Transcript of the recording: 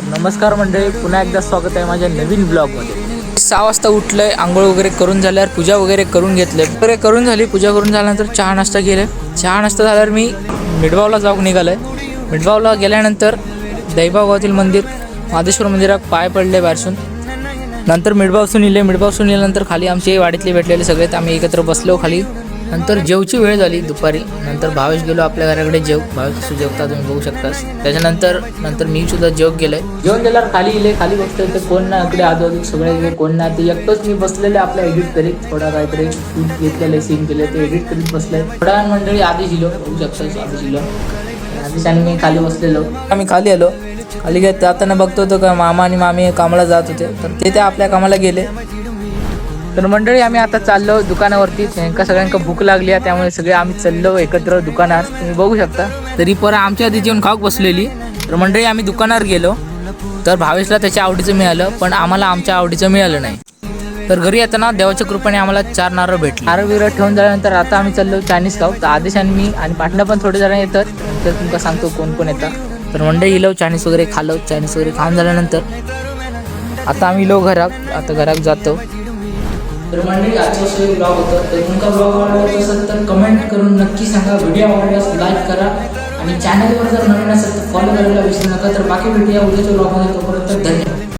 नमस्कार मंडळी, पुन्हा एकदा स्वागत आहे माझ्या नवीन ब्लॉगमध्ये। 6 वाजता उठलंय, आंघोळ वगैरे करून झाल्यावर पूजा वगैरे करून घेतले वगैरे करून झाली। पूजा करून झाल्यानंतर चहा नाश्ता केले। चहा नाश्ता झाल्यावर मी मिडगावला जाऊन निघालोय। मिडगावला गेल्यानंतर दैबाव गावातील मंदिर मादेश्वर मंदिरात पाय पडले बाहेरसून। नंतर मिडगावसून इल्यानंतर खाली आमचे वाडीतले भेटलेले सगळे आम्ही एकत्र बसलो खाली। नंतर जेवची वेळ झाली दुपारी। नंतर भावेश गेलो आपल्या घराकडे भावेश कसं जेवता तुम्ही बघू शकता। त्याच्यानंतर मी सुद्धा जेवण गेल्यावर खाली बसतोय तर कोण ना इकडे आजूबाजू सगळे कोण ना ते एकटंच मी बसलेले आपल्या एडिट करीत थोडा काहीतरी शूट घेतलेले सीन केले ते एडिट करीत बसले। थोडा मंडळी आधी शिलो बघू शकता आधी आणि मी खाली बसलेलो। आम्ही खाली आलो। खाली घेत जाताना बघतो तो का मामा आणि मामी कामाला जात होते तर ते आपल्या कामाला गेले। तर मंडळी आम्ही आता चाललो दुकानावरती। त्यांना सगळ्यांना भूक लागली आहे त्यामुळे सगळे आम्ही चाललो एकत्र दुकानात। तुम्ही बघू शकता तरी पर आमच्या आधी जेवण खाऊक बसलेली। तर मंडळी आम्ही दुकानावर गेलो तर भावेशला त्याच्या आवडीचं मिळालं पण आम्हाला आमच्या आवडीचं मिळालं नाही। तर घरी येताना देवाच्या कृपेने आम्हाला 4 नारळ भेटले। नारळ बिरळ ठेवून झाल्यानंतर आता आम्ही चाललो चायनीज खाऊ। तर आदेश आणि मी आणि पाटणा पण थोडे जण येतात तर तुमका सांगतो कोण कोण येतात। तर मंडळी इलो चायनीज वगैरे खाऊन झाल्यानंतर आता आम्ही घरात जातो। तर मंडळी आजचा ब्लॉग होता। तर तुमचा ब्लॉग आवडला असेल तर कमेंट करून नक्की सांगा। व्हिडिओ आवडल्यास लाईक करा आणि चॅनलवर जर नवीन असेल तर फॉलो करायला विसरू नका। तर बाकी व्हिडिओ उद्याच्या ब्लॉगमध्ये तोपर्यंत धन्यवाद।